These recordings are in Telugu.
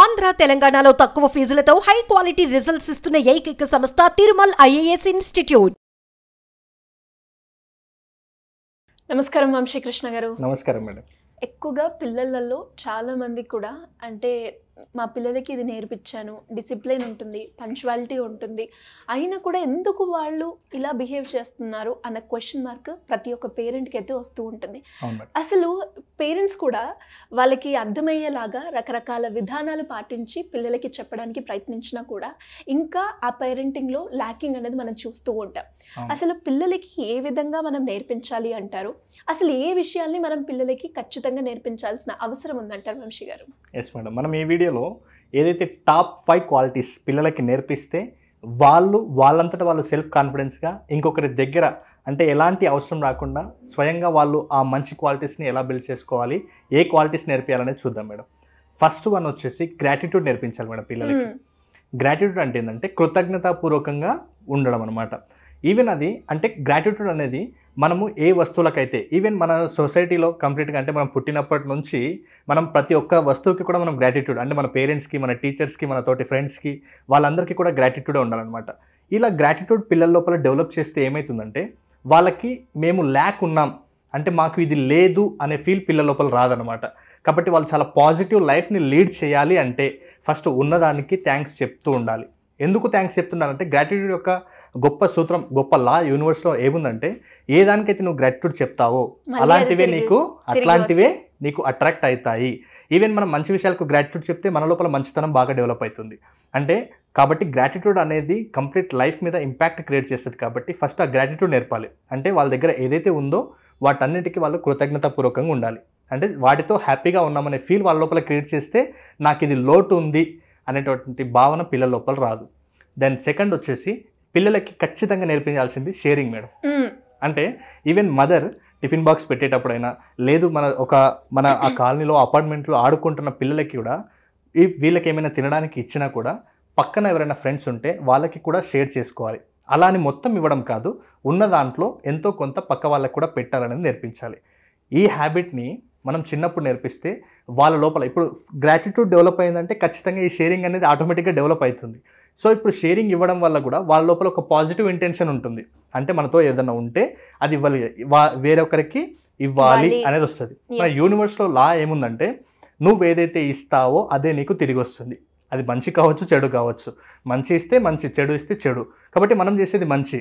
ఆంధ్ర తెలంగాణలో తక్కువ ఫీజులతో హై క్వాలిటీ రిజల్ట్స్ ఇస్తున్న ఏకైక సంస్థ తిరుమల్ ఐఏఎస్ ఇన్స్టిట్యూట్. నమస్కారం వంశీకృష్ణ గారు. నమస్కారం మేడం. ఎక్కువగా పిల్లలలో చాలా మంది కూడా అంటే మా పిల్లలకి ఇది నేర్పించాను, డిసిప్లిన్ ఉంటుంది, పంక్చువాలిటీ ఉంటుంది, అయినా కూడా ఎందుకు వాళ్ళు ఇలా బిహేవ్ చేస్తున్నారు అన్న క్వశ్చన్ మార్క్ ప్రతి ఒక్క పేరెంట్కి అయితే వస్తూ ఉంటుంది. అసలు పేరెంట్స్ కూడా వాళ్ళకి అర్థమయ్యేలాగా రకరకాల విధానాలు పాటించి పిల్లలకి చెప్పడానికి ప్రయత్నించినా కూడా ఇంకా ఆ పేరెంటింగ్లో ల్యాకింగ్ అనేది మనం చూస్తూ ఉంటాం. అసలు పిల్లలకి ఏ విధంగా మనం నేర్పించాలి అంటారు? అసలు ఏ విషయాల్ని మనం పిల్లలకి ఖచ్చితంగా నేర్పించాల్సిన అవసరం ఉందంటారు వంశీ గారు? ఎస్ మేడం, మనం ఈ వీడియోలో ఏదైతే టాప్ 5 క్వాలిటీస్ పిల్లలకి నేర్పిస్తే వాళ్ళంతటా వాళ్ళు సెల్ఫ్ కాన్ఫిడెన్స్గా ఇంకొకరి దగ్గర అంటే ఎలాంటి అవసరం రాకుండా స్వయంగా వాళ్ళు ఆ మంచి క్వాలిటీస్ని ఎలా బిల్డ్ చేసుకోవాలి, ఏ క్వాలిటీస్ నేర్పించాలనేది చూద్దాం మేడం. ఫస్ట్ వన్ వచ్చేసి గ్రాటిట్యూడ్ నేర్పించాలి మేడం పిల్లలకి. గ్రాటిట్యూడ్ అంటే ఏంటంటే కృతజ్ఞతాపూర్వకంగా ఉండడం అనమాట. ఈవెన్ అది అంటే గ్రాటిట్యూడ్ అనేది మనము ఏ వస్తువులకైతే ఈవెన్ మన సొసైటీలో కంప్లీట్గా అంటే మనం పుట్టినప్పటి నుంచి మనం ప్రతి ఒక్క వస్తువుకి కూడా మనం గ్రాటిట్యూడ్ అంటే మన పేరెంట్స్కి, మన టీచర్స్కి, మన తోటి ఫ్రెండ్స్కి వాళ్ళందరికీ కూడా గ్రాటిట్యూడే ఉండాలన్నమాట. ఇలా గ్రాటిట్యూడ్ పిల్లల లోపల డెవలప్ చేస్తే ఏమవుతుందంటే వాళ్ళకి మేము ల్యాక్ ఉన్నాం అంటే మాకు ఇది లేదు అనే ఫీల్ పిల్లల లోపల రాదనమాట. కాబట్టి వాళ్ళు చాలా పాజిటివ్ లైఫ్ని లీడ్ చేయాలి అంటే ఫస్ట్ ఉన్నదానికి థ్యాంక్స్ చెప్తూ ఉండాలి. ఎందుకు థ్యాంక్స్ చెప్తున్నానంటే గ్రాటిట్యూడ్ యొక్క గొప్ప సూత్రం, గొప్ప లా యూనివర్స్లో ఏముందంటే ఏ దానికైతే నువ్వు గ్రాటిట్యూడ్ చెప్తావో అట్లాంటివే నీకు అట్రాక్ట్ అవుతాయి. ఈవెన్ మనం మంచి విషయాలకు గ్రాటిట్యూడ్ చెప్తే మన లోపల మంచితనం బాగా డెవలప్ అవుతుంది. అంటే కాబట్టి గ్రాటిట్యూడ్ అనేది కంప్లీట్ లైఫ్ మీద ఇంపాక్ట్ క్రియేట్ చేస్తుంది. కాబట్టి ఫస్ట్ ఆ గ్రాటిట్యూడ్ నేర్పాలి. అంటే వాళ్ళ దగ్గర ఏదైతే ఉందో వాటన్నిటికీ వాళ్ళు కృతజ్ఞతాపూర్వకంగా ఉండాలి. అంటే వాటితో హ్యాపీగా ఉన్నామనే ఫీల్ వాళ్ళ లోపల క్రియేట్ చేస్తే నాకు ఇది లోటు ఉంది అనేటువంటి భావన పిల్లల లోపల రాదు. దెన్ సెకండ్ వచ్చేసి పిల్లలకి ఖచ్చితంగా నేర్పించాల్సింది షేరింగ్ మేడం. అంటే ఈవెన్ మదర్ టిఫిన్ బాక్స్ పెట్టేటప్పుడైనా లేదు మన ఆ కాలనీలో అపార్ట్మెంట్లో ఆడుకుంటున్న పిల్లలకి కూడా వీళ్ళకి ఏమైనా తినడానికి ఇచ్చినా కూడా పక్కన ఎవరైనా ఫ్రెండ్స్ ఉంటే వాళ్ళకి కూడా షేర్ చేసుకోవాలి. అలా అని మొత్తం ఇవ్వడం కాదు, ఉన్న దాంట్లో ఎంతో కొంత పక్క వాళ్ళకి కూడా పెట్టాలనేది నేర్పించాలి. ఈ హ్యాబిట్ని మనం చిన్నప్పుడు నేర్పిస్తే వాళ్ళ లోపల ఇప్పుడు గ్రాటిట్యూడ్ డెవలప్ అయిందంటే ఖచ్చితంగా ఈ షేరింగ్ అనేది ఆటోమేటిక్గా డెవలప్ అవుతుంది. సో ఇప్పుడు షేరింగ్ ఇవ్వడం వల్ల కూడా వాళ్ళ లోపల ఒక పాజిటివ్ ఇంటెన్షన్ ఉంటుంది. అంటే మనతో ఏదైనా ఉంటే అది ఇవ్వాలి, వేరొకరికి ఇవ్వాలి అనేది వస్తుంది. మన యూనివర్స్లో లా ఏముందంటే నువ్వు ఏదైతే ఇస్తావో అదే నీకు తిరిగి వస్తుంది. అది మంచి కావచ్చు, చెడు కావచ్చు. మంచి ఇస్తే మంచి, చెడు ఇస్తే చెడు. కాబట్టి మనం చేసేది మంచి.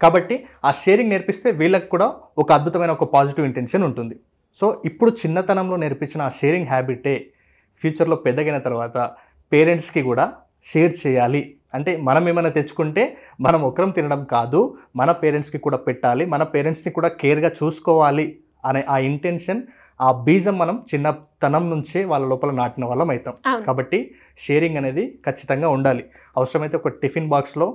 కాబట్టి ఆ షేరింగ్ నేర్పిస్తే వీళ్ళకి కూడా ఒక అద్భుతమైన ఒక పాజిటివ్ ఇంటెన్షన్ ఉంటుంది. సో ఇప్పుడు చిన్నతనంలో నేర్పించిన ఆ షేరింగ్ హ్యాబిటే ఫ్యూచర్లో పెద్దగైన తర్వాత పేరెంట్స్కి కూడా షేర్ చేయాలి. అంటే మనం ఏమైనా తెచ్చుకుంటే మనం ఒకరం తినడం కాదు, మన పేరెంట్స్కి కూడా పెట్టాలి, మన పేరెంట్స్ని కూడా కేర్గా చూసుకోవాలి అనే ఆ ఇంటెన్షన్, ఆ బీజం మనం చిన్నతనం నుంచే వాళ్ళ లోపల నాటిన వాళ్ళం అవుతాం. కాబట్టి షేరింగ్ అనేది ఖచ్చితంగా ఉండాలి. అవసరమైతే ఒక టిఫిన్ బాక్స్లో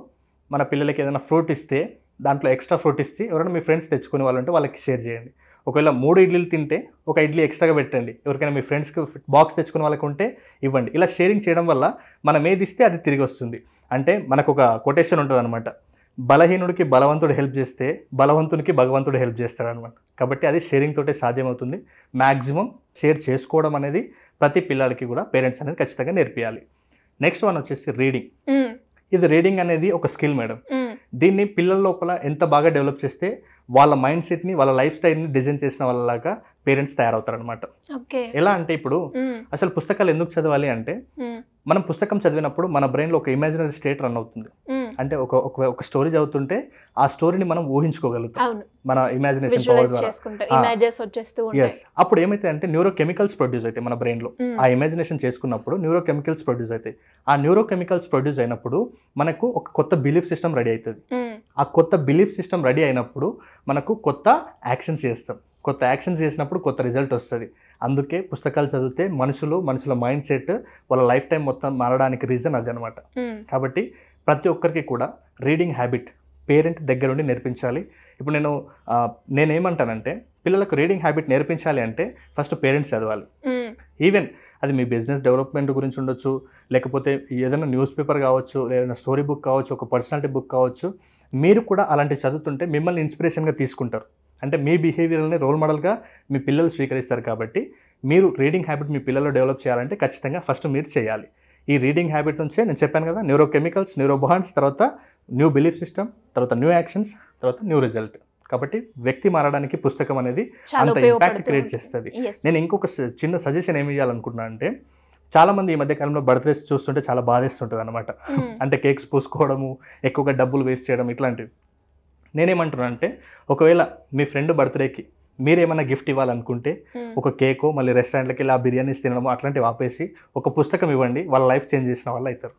మన పిల్లలకి ఏదైనా ఫ్రూట్ ఇస్తే దాంట్లో ఎక్స్ట్రా ఫ్రూట్ ఇస్తే ఎవరైనా మీ ఫ్రెండ్స్ తెచ్చుకునే వాళ్ళు ఉంటే వాళ్ళకి షేర్ చేయండి. ఒకవేళ 3 ఇడ్లీలు తింటే ఒక ఇడ్లీ ఎక్స్ట్రాగా పెట్టండి. ఎవరికైనా మీ ఫ్రెండ్స్కి బాక్స్ తెచ్చుకునే వాళ్ళకి ఉంటే ఇవ్వండి. ఇలా షేరింగ్ చేయడం వల్ల మనం ఏది ఇస్తే అది తిరిగి వస్తుంది. అంటే మనకు ఒక కొటేషన్ ఉంటుంది అనమాట, బలహీనుడికి బలవంతుడు హెల్ప్ చేస్తే బలవంతునికి భగవంతుడు హెల్ప్ చేస్తాడు అనమాట. కాబట్టి అది షేరింగ్ తోటే సాధ్యమవుతుంది. మ్యాక్సిమం షేర్ చేసుకోవడం అనేది ప్రతి పిల్లలకి కూడా పేరెంట్స్ అనేది ఖచ్చితంగా నేర్పియాలి. నెక్స్ట్ వన్ వచ్చేసి రీడింగ్. ఇది రీడింగ్ అనేది ఒక స్కిల్ మేడం. దీన్ని పిల్లల లోపల ఎంత బాగా డెవలప్ చేస్తే వాళ్ళ మైండ్ సెట్ని, వాళ్ళ లైఫ్ స్టైల్ని డిజైన్ చేసిన వాళ్ళలాగా పేరెంట్స్ తయారవుతారు అనమాట. ఎలా అంటే ఇప్పుడు అసలు పుస్తకాలు ఎందుకు చదవాలి అంటే మనం పుస్తకం చదివినప్పుడు మన బ్రెయిన్లో ఒక ఇమాజినరీ స్టేట్ రన్ అవుతుంది. అంటే ఒక స్టోరీ చదువుతుంటే ఆ స్టోరీని మనం ఊహించుకోగలుగుతాం మన ఇమాజినేషన్ పవర్ ద్వారా. అప్పుడు ఏమైతే అంటే న్యూరో కెమికల్స్ ప్రొడ్యూస్ అవుతాయి మన బ్రెయిన్లో. ఆ ఇమాజినేషన్ చేసుకున్నప్పుడు న్యూరో కెమికల్స్ ప్రొడ్యూస్ అవుతాయి. ఆ న్యూరో కెమికల్స్ ప్రొడ్యూస్ అయినప్పుడు మనకు ఒక కొత్త బిలీఫ్ సిస్టమ్ రెడీ అవుతుంది. ఆ కొత్త బిలీఫ్ సిస్టమ్ రెడీ అయినప్పుడు మనకు కొత్త యాక్షన్స్ చేస్తాం. కొత్త యాక్షన్స్ చేసినప్పుడు కొత్త రిజల్ట్ వస్తుంది. అందుకే పుస్తకాలు చదివితే మనుషుల మైండ్ సెట్ వాళ్ళ లైఫ్ టైం మొత్తం మారడానికి రీజన్ అది అనమాట. కాబట్టి ప్రతి ఒక్కరికి కూడా రీడింగ్ హ్యాబిట్ పేరెంట్ దగ్గర ఉండి నేర్పించాలి. ఇప్పుడు నేనేమంటానంటే పిల్లలకు రీడింగ్ హ్యాబిట్ నేర్పించాలి అంటే ఫస్ట్ పేరెంట్స్ చదవాలి. ఈవెన్ అది మీ బిజినెస్ డెవలప్మెంట్ గురించి ఉండొచ్చు, లేకపోతే ఏదైనా న్యూస్ పేపర్ కావచ్చు, ఏదైనా స్టోరీ బుక్ కావచ్చు, ఒక పర్సనాలిటీ బుక్ కావచ్చు. మీరు కూడా అలాంటివి చదువుతుంటే మిమ్మల్ని ఇన్స్పిరేషన్గా తీసుకుంటారు. అంటే మీ బిహేవియర్ని రోల్ మోడల్గా మీ పిల్లలు స్వీకరిస్తారు. కాబట్టి మీరు రీడింగ్ హ్యాబిట్ మీ పిల్లల్లో డెవలప్ చేయాలంటే ఖచ్చితంగా ఫస్ట్ మీరు చేయాలి. ఈ రీడింగ్ హ్యాబిట్ నుంచే నేను చెప్పాను కదా, న్యూరోకెమికల్స్, న్యూరోబాండ్స్, తర్వాత న్యూ బిలీఫ్ సిస్టమ్, తర్వాత న్యూ యాక్షన్స్, తర్వాత న్యూ రిజల్ట్. కాబట్టి వ్యక్తి మారడానికి పుస్తకం అనేది అంత ఇంపాక్ట్ క్రియేట్ చేస్తుంది. నేను ఇంకొక చిన్న సజెషన్ ఏమి ఇవ్వాలనుకుంటున్నాను అంటే, చాలామంది ఈ మధ్య కాలంలో బర్త్డేస్ చూస్తుంటే చాలా బాధేస్తుంటుంది అనమాట. అంటే కేక్స్ పూసుకోవడము, ఎక్కువగా డబ్బులు వేస్ట్ చేయడం, ఇట్లాంటివి. నేనేమంటున్నాను అంటే, ఒకవేళ మీ ఫ్రెండ్ బర్త్డేకి మీరేమన్నా గిఫ్ట్ ఇవ్వాలనుకుంటే ఒక కేకో, మళ్ళీ రెస్టారెంట్లకి వెళ్ళి ఆ బిర్యానీస్ తినడము అట్లాంటివి ఆపేసి ఒక పుస్తకం ఇవ్వండి, వాళ్ళ లైఫ్ చేంజ్ చేసిన వాళ్ళు అవుతారు.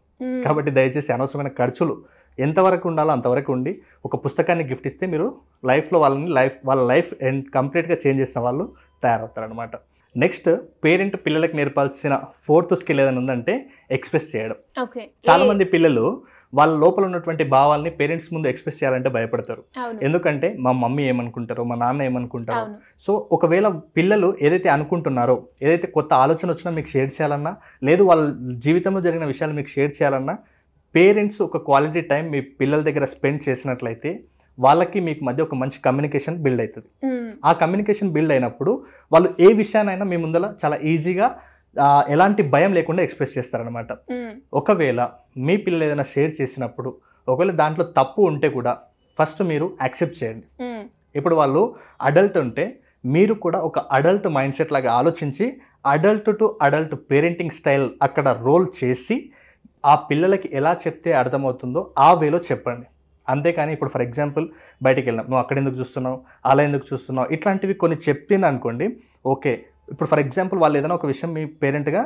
కాబట్టి దయచేసి అనవసరమైన ఖర్చులు ఎంతవరకు ఉండాలో అంతవరకు ఉండి ఒక పుస్తకాన్ని గిఫ్ట్ ఇస్తే మీరు లైఫ్లో వాళ్ళ లైఫ్ కంప్లీట్గా చేంజ్ చేసిన వాళ్ళు తయారవుతారనమాట. నెక్స్ట్, పేరెంట్ పిల్లలకు నేర్పాల్సిన 4th స్కిల్ ఏదైనా ఉందంటే ఎక్స్ప్రెస్ చేయడం. చాలా మంది పిల్లలు వాళ్ళ లోపల ఉన్నటువంటి భావాల్ని పేరెంట్స్ ముందు ఎక్స్ప్రెస్ చేయాలంటే భయపడతారు. ఎందుకంటే మా మమ్మీ ఏమనుకుంటారో, మా నాన్న ఏమనుకుంటారో. సో ఒకవేళ పిల్లలు ఏదైతే అనుకుంటున్నారో, ఏదైతే కొత్త ఆలోచన వచ్చినా మీకు షేర్ చేయాలన్నా, లేదు వాళ్ళ జీవితంలో జరిగిన విషయాలు మీకు షేర్ చేయాలన్నా, పేరెంట్స్ ఒక క్వాలిటీ టైం మీ పిల్లల దగ్గర స్పెండ్ చేసినట్లయితే వాళ్ళకి మీకు మధ్య ఒక మంచి కమ్యూనికేషన్ బిల్డ్ అవుతుంది. ఆ కమ్యూనికేషన్ బిల్డ్ అయినప్పుడు వాళ్ళు ఏ విషయాన్నైనా మీ ముందర చాలా ఈజీగా ఎలాంటి భయం లేకుండా ఎక్స్ప్రెస్ చేస్తారనమాట. ఒకవేళ మీ పిల్లలు ఏదైనా షేర్ చేసినప్పుడు ఒకవేళ దాంట్లో తప్పు ఉంటే కూడా ఫస్ట్ మీరు యాక్సెప్ట్ చేయండి. ఇప్పుడు వాళ్ళు అడల్ట్ ఉంటే మీరు కూడా ఒక అడల్ట్ మైండ్ సెట్ లాగా ఆలోచించి adult to adult parenting style అక్కడ రోల్ చేసి ఆ పిల్లలకి ఎలా చెప్తే అర్థమవుతుందో ఆ వేలో చెప్పండి. అంతేకాని ఇప్పుడు ఫర్ ఎగ్జాంపుల్ బయటికి వెళ్ళినాం, నువ్వు అక్కడ ఎందుకు చూస్తున్నావు, అలా ఎందుకు చూస్తున్నావు, ఇట్లాంటివి కొన్ని చెప్పింది అనుకోండి, ఓకే. ఇప్పుడు ఫర్ ఎగ్జాంపుల్ వాళ్ళు ఏదైనా ఒక విషయం మీ పేరెంట్గా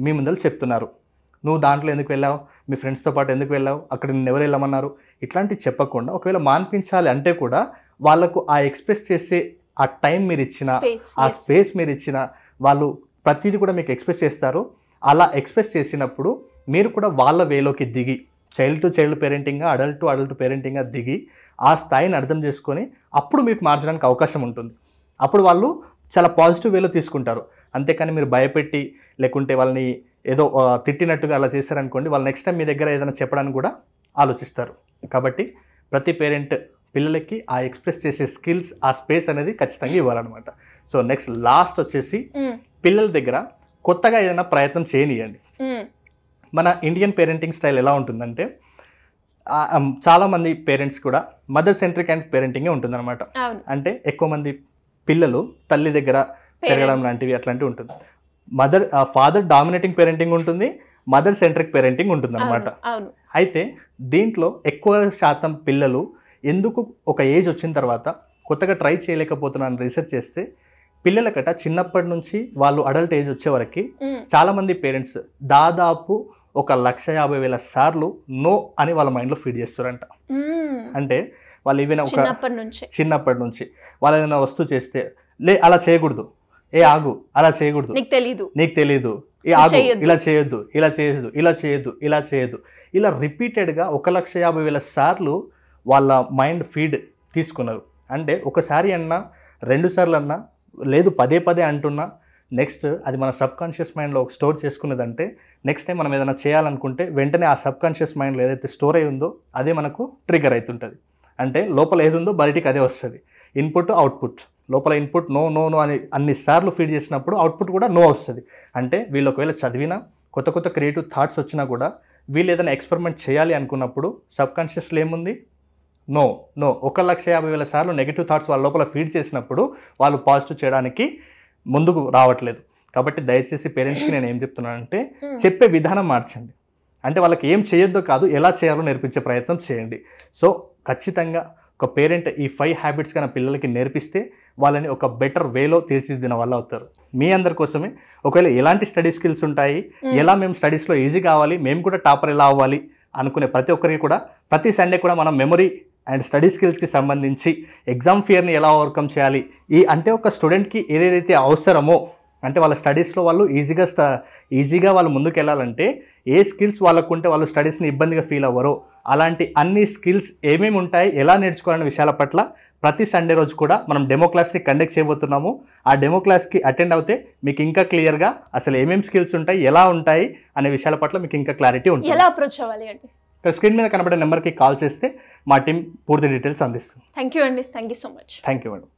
మీ ముందర చెప్తున్నారు, నువ్వు దాంట్లో ఎందుకు వెళ్ళావు, మీ ఫ్రెండ్స్తో పాటు ఎందుకు వెళ్ళావు, అక్కడ నిన్ను ఎవరు వెళ్ళమన్నారు, ఇట్లాంటివి చెప్పకుండా ఒకవేళ మాన్పించాలి అంటే కూడా వాళ్ళకు ఆ ఎక్స్ప్రెస్ చేసే ఆ టైం మీరు ఇచ్చిన, ఆ స్పేస్ మీరు ఇచ్చిన, వాళ్ళు ప్రతిదీ కూడా మీకు ఎక్స్ప్రెస్ చేస్తారు. అలా ఎక్స్ప్రెస్ చేసినప్పుడు మీరు కూడా వాళ్ళ వేలోకి దిగి చైల్డ్ టు చైల్డ్ పేరెంటింగ్గా, అడల్ట్ టు అడల్ట్ పేరెంటింగ్గా దిగి ఆ స్థాయిని అర్థం చేసుకొని అప్పుడు మీకు మార్చడానికి అవకాశం ఉంటుంది. అప్పుడు వాళ్ళు చాలా పాజిటివ్ వేలో తీసుకుంటారు. అంతేకాని మీరు భయపెట్టి లేకుంటే వాళ్ళని ఏదో తిట్టినట్టుగా అలా చేశారనుకోండి, వాళ్ళు నెక్స్ట్ టైం మీ దగ్గర ఏదైనా చెప్పడానికి కూడా ఆలోచిస్తారు. కాబట్టి ప్రతి పేరెంట్ పిల్లలకి ఆ ఎక్స్ప్రెస్ చేసే స్కిల్స్, ఆ స్పేస్ అనేది ఖచ్చితంగా ఇవ్వాలన్నమాట. సో నెక్స్ట్ లాస్ట్ వచ్చేసి పిల్లల దగ్గర కొత్తగా ఏదైనా ప్రయత్నం చేయనియండి. మన ఇండియన్ పేరెంటింగ్ స్టైల్ ఎలా ఉంటుందంటే, చాలామంది పేరెంట్స్ కూడా మదర్ సెంట్రిక్ అండ్ పేరెంటింగే ఉంటుందన్నమాట. అంటే ఎక్కువ మంది పిల్లలు తల్లి దగ్గర పెరగడం లాంటివి అట్లాంటివి ఉంటుంది. ఫాదర్ డామినేటింగ్ పేరెంటింగ్ ఉంటుంది, మదర్ సెంట్రిక్ పేరెంటింగ్ ఉంటుంది అనమాట. అయితే దీంట్లో ఎక్కువ శాతం పిల్లలు ఎందుకు ఒక ఏజ్ వచ్చిన తర్వాత కొత్తగా ట్రై చేయలేకపోతున్నారని రీసెర్చ్ చేస్తే, పిల్లలకట చిన్నప్పటి నుంచి వాళ్ళు అడల్ట్ ఏజ్ వచ్చే వరకు చాలా మంది పేరెంట్స్ దాదాపు 1,50,000 సార్లు నో అని వాళ్ళ మైండ్లో ఫీడ్ చేస్తారంట. అంటే వాళ్ళు ఏవైనా ఒక చిన్నప్పటి నుంచి వాళ్ళు ఏదైనా వస్తువు చేస్తే, అలా చేయకూడదు, ఆగు, అలా చేయకూడదు, నీకు తెలీదు, ఆగు, ఇలా చేయొద్దు, ఇలా చేయొద్దు, ఇలా చేయొద్దు, ఇలా చేయొద్దు, ఇలా రిపీటెడ్గా 1,50,000 సార్లు వాళ్ళ మైండ్ ఫీడ్ తీసుకున్నారు. అంటే ఒకసారి అన్నా, 2 సార్లు అన్నా, లేదు పదే పదే అంటున్నా, నెక్స్ట్ అది మన సబ్ కాన్షియస్ మైండ్లో స్టోర్ చేసుకున్నదంటే నెక్స్ట్ టైం మనం ఏదైనా చేయాలనుకుంటే వెంటనే ఆ సబ్ కాన్షియస్ మైండ్లో ఏదైతే స్టోర్ అయి ఉందో అదే మనకు ట్రిగర్ అవుతుంటుంది. అంటే లోపల ఏది ఉందో బయటికి అదే వస్తుంది. ఇన్పుట్ అవుట్పుట్, లోపల ఇన్పుట్ నో నో నో అని అన్నిసార్లు ఫీడ్ చేసినప్పుడు అవుట్పుట్ కూడా నో వస్తుంది. అంటే వీళ్ళు ఒకవేళ చదివినా, కొత్త కొత్త క్రియేటివ్ థాట్స్ వచ్చినా కూడా వీళ్ళు ఏదైనా ఎక్స్పెరిమెంట్ చేయాలి అనుకున్నప్పుడు సబ్ కాన్షియస్లో ఏముంది, నో నో. 1,50,000 సార్లు నెగిటివ్ థాట్స్ వాళ్ళ లోపల ఫీడ్ చేసినప్పుడు వాళ్ళు పాజిటివ్ చేయడానికి ముందుకు రావట్లేదు. కాబట్టి దయచేసి పేరెంట్స్కి నేను ఏం చెప్తున్నానంటే, చెప్పే విధానం మార్చండి. అంటే వాళ్ళకి ఏం చేయొద్దో కాదు, ఎలా చేయాలో నేర్పించే ప్రయత్నం చేయండి. సో ఖచ్చితంగా ఒక పేరెంట్ ఈ 5 హ్యాబిట్స్ కన్నా పిల్లలకి నేర్పిస్తే వాళ్ళని ఒక బెటర్ వేలో తీర్చిదిద్దిన వాళ్ళు అవుతారు. మీ అందరి కోసమే ఒకవేళ ఎలాంటి స్టడీ స్కిల్స్ ఉంటాయి, ఎలా మేము స్టడీస్లో ఈజీ కావాలి, మేము కూడా టాపర్ ఎలా అవ్వాలి అనుకునే ప్రతి ఒక్కరికి కూడా ప్రతి సండే కూడా మనం మెమరీ అండ్ స్టడీ స్కిల్స్కి సంబంధించి ఎగ్జామ్ ఫియర్ని ఎలా ఓవర్కమ్ చేయాలి, అంటే ఒక స్టూడెంట్కి ఏదైతే అవసరమో, అంటే వాళ్ళ స్టడీస్లో వాళ్ళు ఈజీగా వాళ్ళు ముందుకు వెళ్ళాలంటే ఏ స్కిల్స్ వాళ్ళకు ఉంటే వాళ్ళు స్టడీస్ని ఇబ్బందిగా ఫీల్ అవ్వరో అలాంటి అన్ని స్కిల్స్ ఏమేమి ఉంటాయి, ఎలా నేర్చుకోవాలనే విషయాల పట్ల ప్రతి సండే రోజు కూడా మనం డెమో క్లాస్ని కండక్ట్ చేయబోతున్నాము. ఆ డెమో క్లాస్కి అటెండ్ అవుతే మీకు ఇంకా క్లియర్గా అసలు ఏమేమి స్కిల్స్ ఉంటాయి, ఎలా ఉంటాయి అనే విషయాల పట్ల మీకు ఇంకా క్లారిటీ ఉంటుంది. ఎలా అప్రోచ్ అవ్వాలి అంటే స్క్రీన్ మీద కనబడే నెంబర్కి కాల్ చేస్తే మా టీం పూర్తి డీటెయిల్స్ అందిస్తుంది. థ్యాంక్ యూ అండి. Thank you so much. Thank you madam.